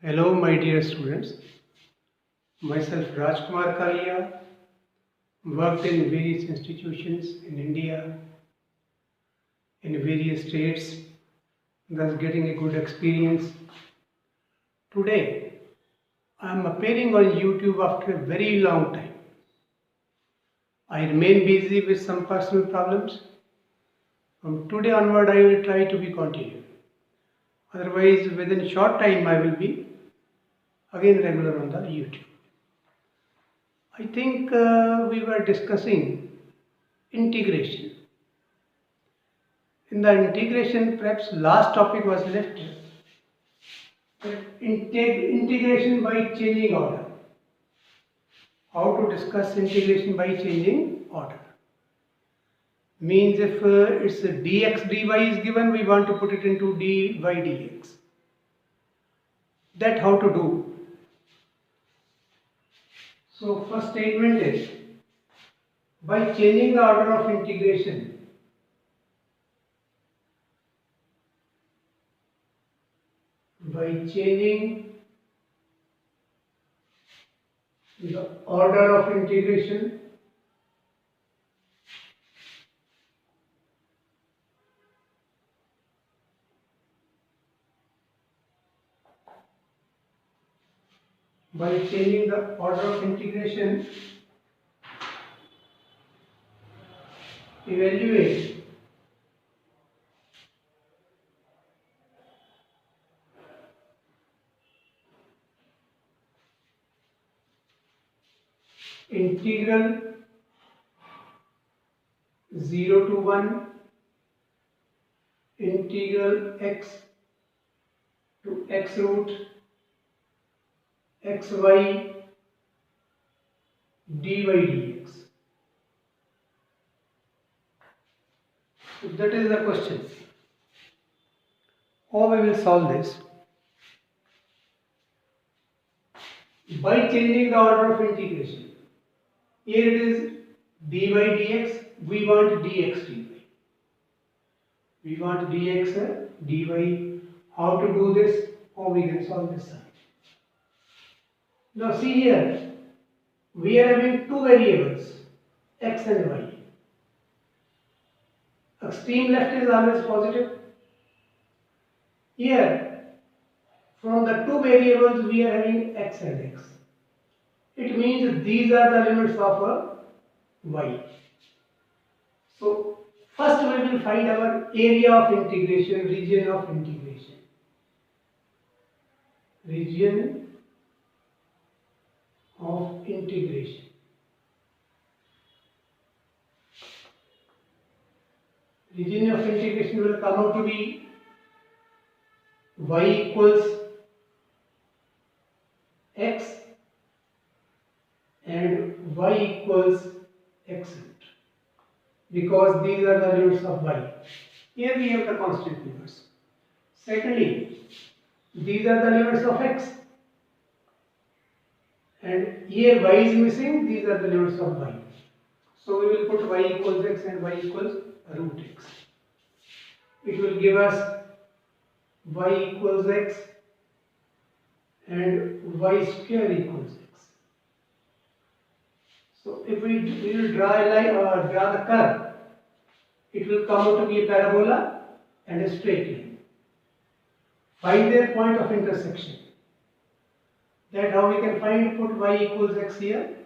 Hello, my dear students. Myself Rajkumar Kalia, worked in various institutions in India, in various states, thus getting a good experience. Today, I am appearing on YouTube after a very long time. I remain busy with some personal problems. From today onward, I will try to be continued. Otherwise, within short time, I will be again regular on the YouTube. I think we were discussing integration. In the integration, perhaps last topic was left. Integration by changing order. How to discuss integration by changing order? Means if it's a dx dy is given, we want to put it into dy dx. That how to do? So first statement is, by changing the order of integration, by changing the order of integration, by changing the order of integration, evaluate integral 0 to 1 integral x to x root xy dy dx. So that is the question. How we will solve this? By changing the order of integration. Here it is dy dx, we want dx dy. We want dx dy. How to do this? How we can solve this? Now see here, we are having two variables, x and y. Extreme left is always positive. Here, from the two variables, we are having x and x. It means these are the limits of y. So, first we will find our area of integration, region of integration. Region of integration. Region of integration will come out to be y equals x and y equals x root, because these are the limits of y. Here we have the constant numbers. Secondly, these are the limits of x, and here y is missing, these are the limits of y. So we will put y equals x and y equals root x. It will give us y equals x and y square equals x. So if we will draw a line or draw the curve, it will come out to be a parabola and a straight line. Find their point of intersection. That how we can find, put y equals x here.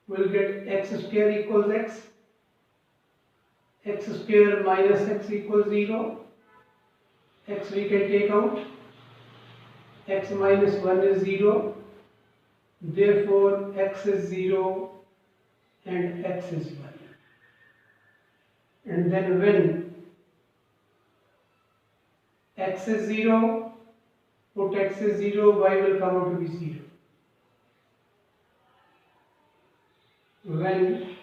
We will get x square equals x square minus x equals 0. X we can take out. X minus 1 is 0. Therefore, x is 0 and x is 1. And then when x is 0, put x is 0, y will come out to be 0. When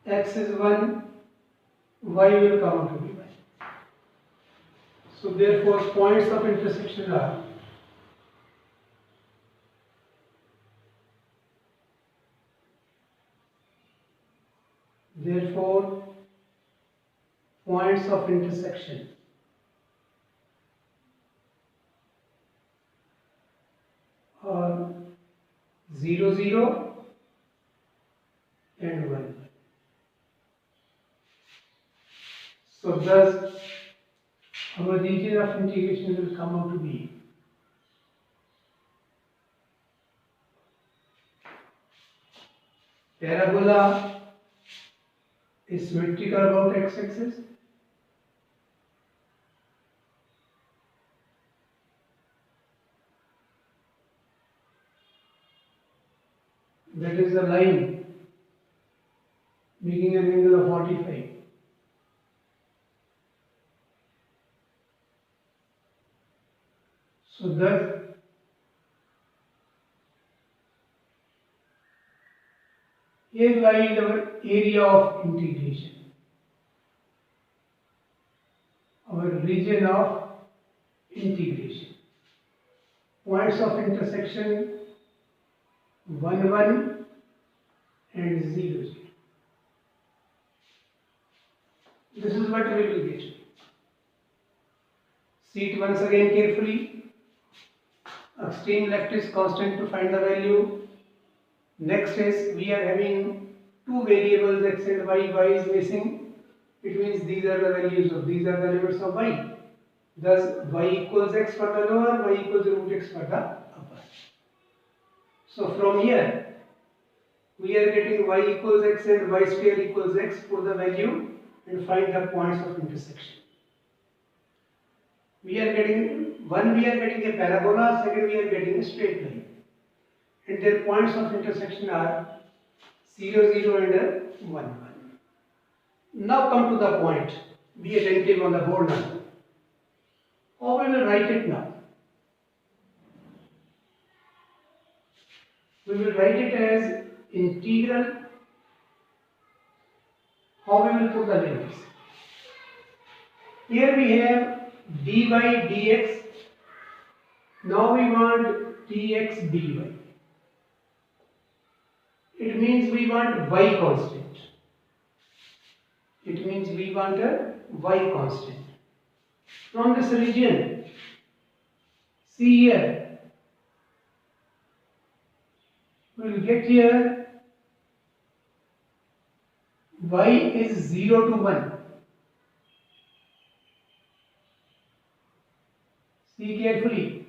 x is 1, y will come out to be 1. So therefore, points of intersection are points of intersection or 0 0 and 1. So thus our region of integration will come out to be parabola is symmetrical about x-axis. That is the line making an angle of 45. So thus here lies our area of integration, our region of integration. Points of intersection 1 1 and 0 0. This is what we will get. See it once again carefully. Extreme left is constant to find the value. Next is we are having two variables x and y. Y is missing. It means these are the values of these are the limits of y. Thus y equals x for the lower, y equals root x for the upper. So from here we are getting y equals x and y square equals x for the value and find the points of intersection. We are getting a parabola, second we are getting a straight line. And their points of intersection are 0 0 and 1 1. Now come to the point. Be attentive on the board now. How we will write it now? We will write it as integral. How we will put the limits? Here we have dy dx. Now we want dx dy. It means we want y constant. It means we want a y constant. From this region, see here, we will get here y is 0 to 1. See carefully.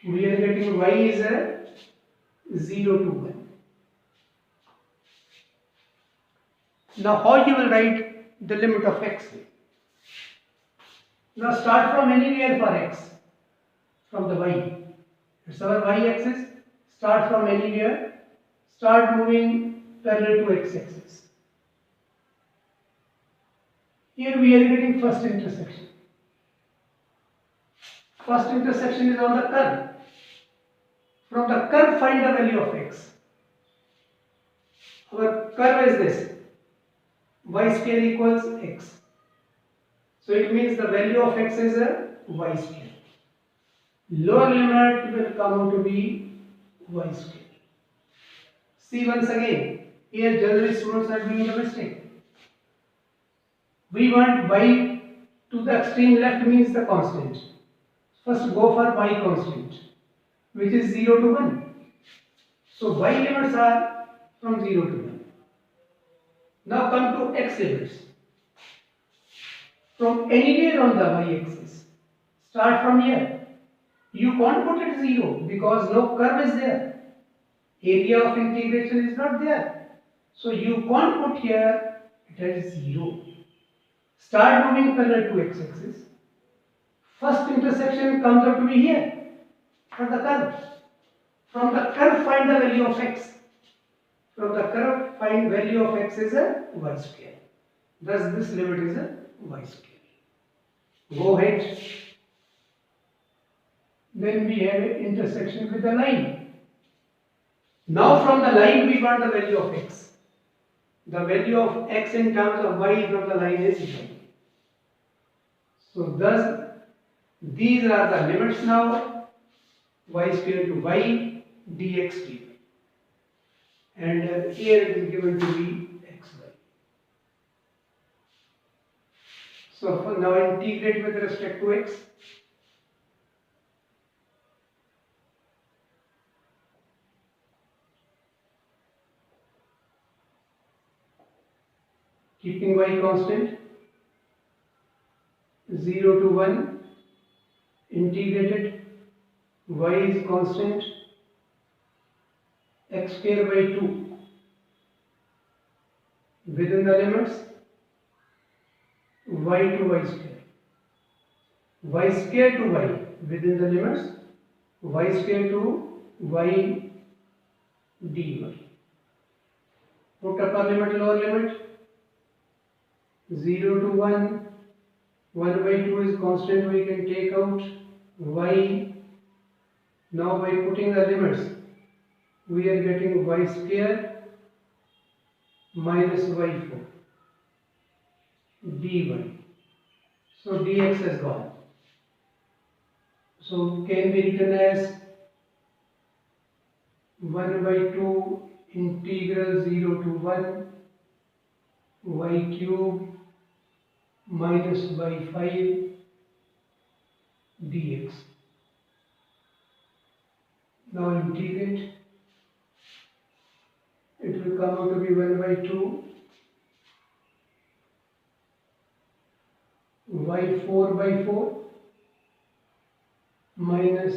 We are getting y is a 0 to 1. Now how you will write the limit of x? Now start from anywhere for x, from the y. It's our y axis. Start from anywhere. Start moving parallel to x axis. Here we are getting first intersection. First intersection is on the curve. From the curve find the value of x. Our curve is this. Y square equals x. So it means the value of x is a y square. Lower limit will come out to be y square. See once again, here generally students are doing a mistake. We want y to the extreme left means the constant. First go for y constant, which is 0 to 1. So y limits are from 0 to 1. Now come to x limits. From anywhere on the y-axis, start from here. You can't put it 0 because no curve is there. Area of integration is not there. So you can't put here it is 0. Start moving parallel to x-axis. First intersection comes out to be here for the curve. From the curve find the value of x. From the curve find value of x is a y square. Thus this limit is a y square. Go ahead. Then we have an intersection with the line. Now from the line we want the value of x. The value of x in terms of y from the line is y. So thus these are the limits now, y square to y dx dy. And here it is given to be xy. So for now integrate with respect to x. keeping y constant, 0 to 1, integrated, y is constant, x square by 2, within the limits, y to y square, y square to y, within the limits, y square to y dy. Put upper limit, lower limit, 0 to 1, 1 by 2 is constant, we can take out y. Now by putting the limits, we are getting y square minus y4 dy. So dx has gone. So can be written as 1 by 2 integral 0 to 1 y cube minus by 5 dx. Now integrate. It will come out to be 1 by 2 y4 by 4 minus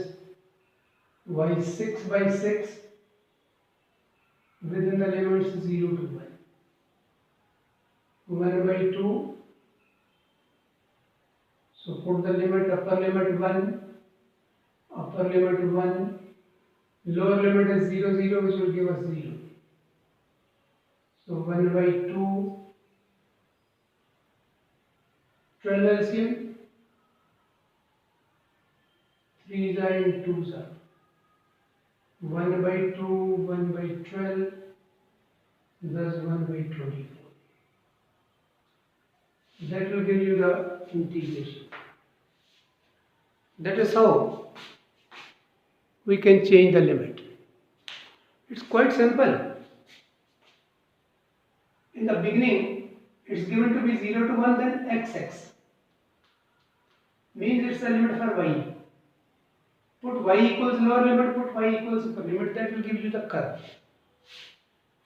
y6 by 6 within the limits 0 to 1. 1 by 2. So put the limit, upper limit 1, upper limit 1, lower limit is 0, 0, which will give us 0. So 1 by 2, 12 LCM, 3 and 2 are 1 by 2, 1 by 12, thus 1 by 24. That will give you the integration. That is how we can change the limit. It's quite simple. In the beginning, it's given to be 0 to 1, then xx. Means it's the limit for y. Put y equals lower limit, put y equals upper limit, that will give you the curve.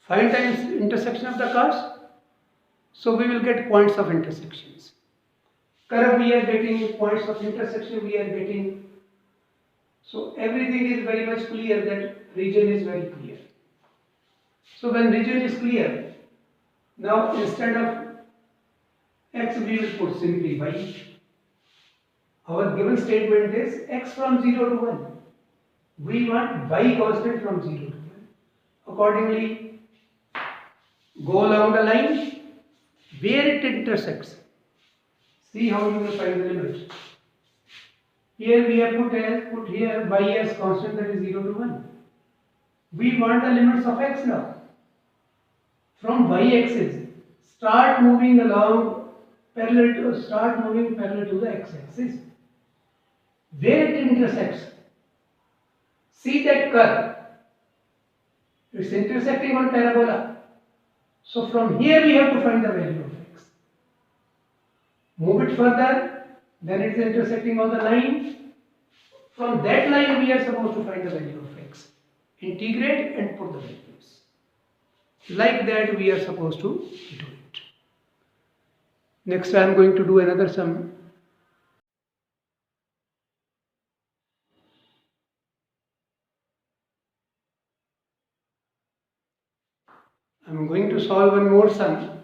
Find the intersection of the curves. So we will get points of intersections. Curve we are getting, points of intersection we are getting. So everything is very much clear, that region is very clear. So when region is clear, now instead of x we will put simply y. Our given statement is x from 0 to 1. We want y constant from 0 to 1. Accordingly, go along the line where it intersects. See how you will find the limit. Here we have put here y as constant, that is 0 to 1. We want the limits of x now. From y-axis, start moving parallel to the x-axis. Where it intersects, see that curve. It's intersecting on parabola. So from here we have to find the value of x. Move it further, then it is intersecting on the line. From that line we are supposed to find the value of x. Integrate and put the values. Like that we are supposed to do it. Next I am going to do another sum. I am going to solve one more sum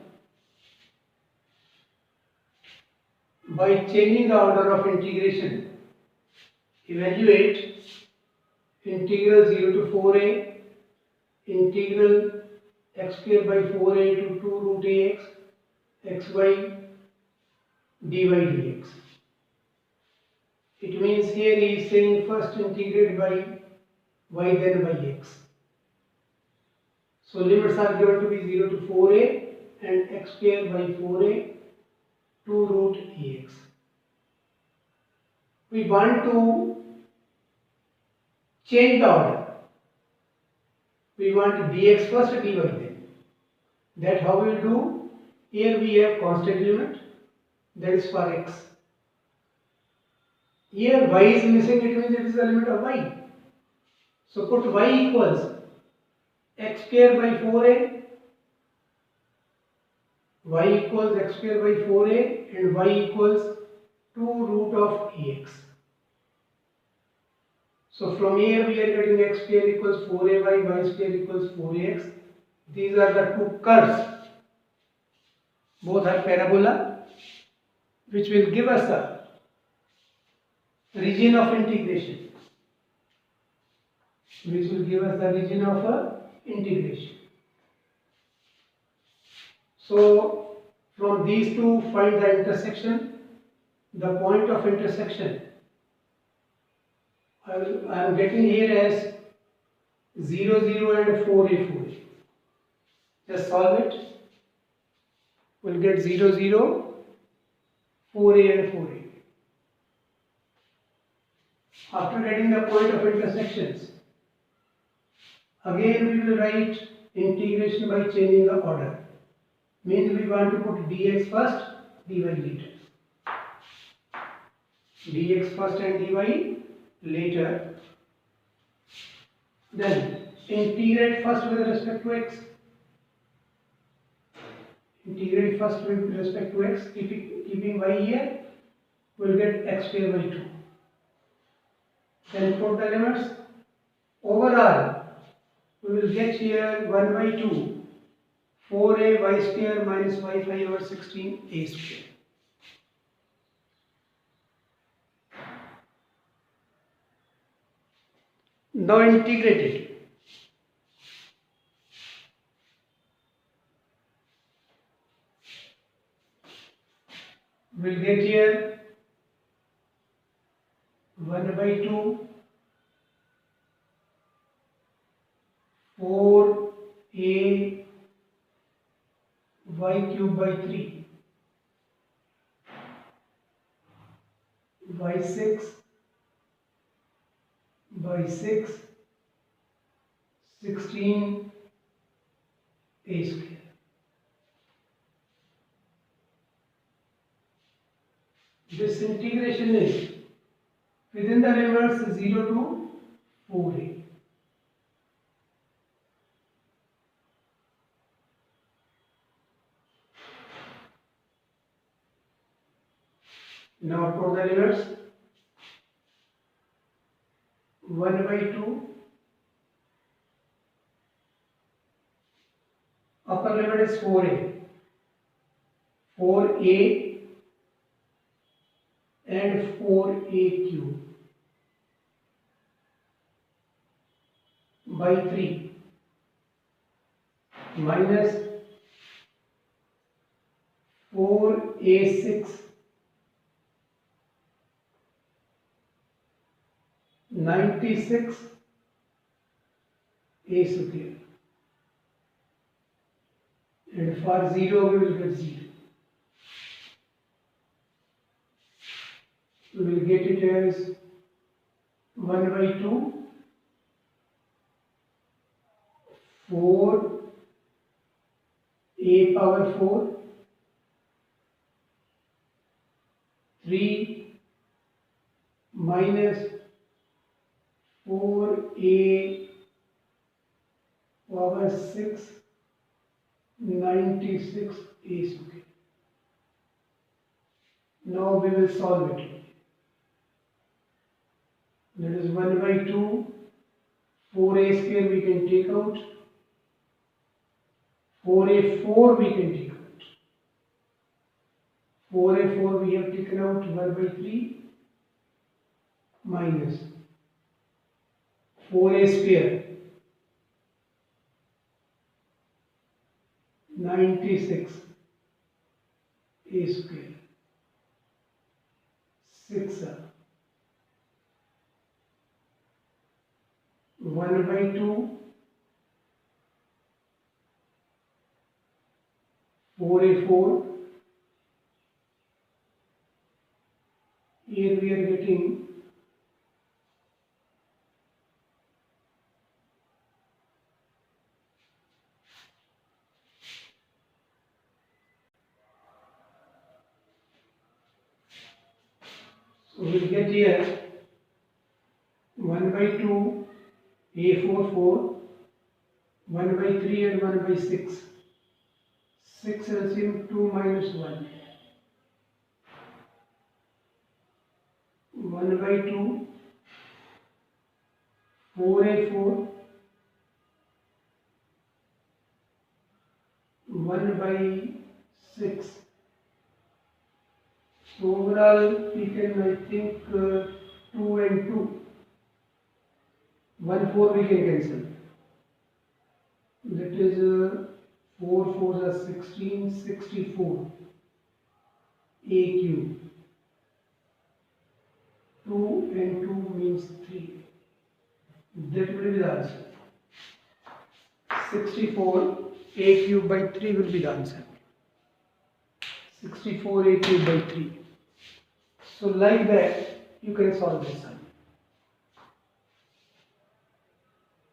by changing the order of integration. Evaluate integral 0 to 4a, integral x square by 4a to 2 root ax, xy dy dx. It means here he is saying first integrate by y then by x. So limits are given to be 0 to 4a and x square by 4a 2 root ax. We want to change the order. We want dx first, dy then. That how we will do? Here we have constant limit, that is for x. Here y is missing, it means it is the limit of y. So put y equals x square by 4a y equals x square by 4a and y equals 2 root of ax. So from here we are getting x square equals 4ay, y square equals 4ax. These are the two curves. Both are parabola, which will give us a region of integration. Which will give us the region of integration. So from these two find the intersection. The point of intersection I am getting here as 0, 0 and 4a, 4a. Just solve it. We'll get 0, 0, 4a and 4a. After getting the point of intersections, again we will write integration by changing the order. Means we want to put dx first, dy later. Dx first and dy later. Then integrate first with respect to x. Integrate first with respect to x, keeping y here, we'll get x square by 2. Then put the limits. Overall, we will get here 1 by 2, 4a y square minus y 5 over 16 a square. Now integrate it. We'll get here 1 by 2, 4a y cube by 3, y 6 by 6, 16 a square. This integration is within the limits 0 to 4a. Now put the limits. 1 by 2, upper limit is 4a, 4a and 4a cube by 3 minus 4a6 96 a square, and for 0 we will get 0. We will get it as 1 by 2, 4 a power 4, 3 minus 4a power 6, 96 a square. Now we will solve it. That is 1 by 2, 4a square we can take out, 4a4 we can take out, 4a4 we have taken out, 1 by 3 minus 4a square, 96 a square, 6 1 by 2, 4a4, here we are getting 1 by 2, a4, 4, 1 by 3 and 1 by 6, 6 LCM 2 minus 1. 1 by 2, 4A4, 1 by 6. So overall we can, I think, 2 and 2. 1 4 we can cancel. That is 4 4 is 16, 64. A cube. 2 and 2 means 3. That will be the answer. 64 A cube by 3 will be the answer. 64 A cube by 3. So like that you can solve this sum.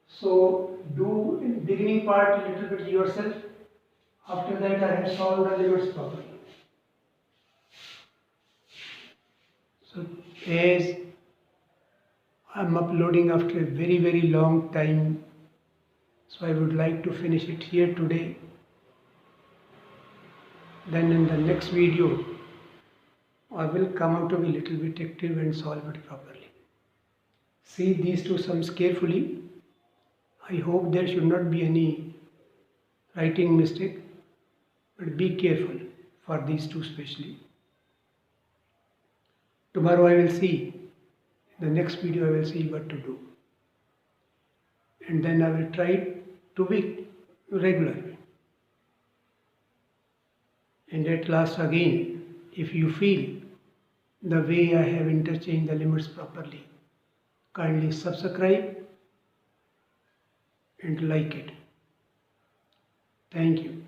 So do in beginning part a little bit yourself. After that I have solved the limits properly. So as I am uploading after a very long time, so I would like to finish it here today. Then in the next video I will come out to be a little bit active and solve it properly. See these two sums carefully. I hope there should not be any writing mistake, but be careful for these two especially. Tomorrow I will see, in the next video I will see what to do. And then I will try to be regular. And at last again, if you feel the way I have interchanged the limits properly, kindly subscribe and like it. Thank you.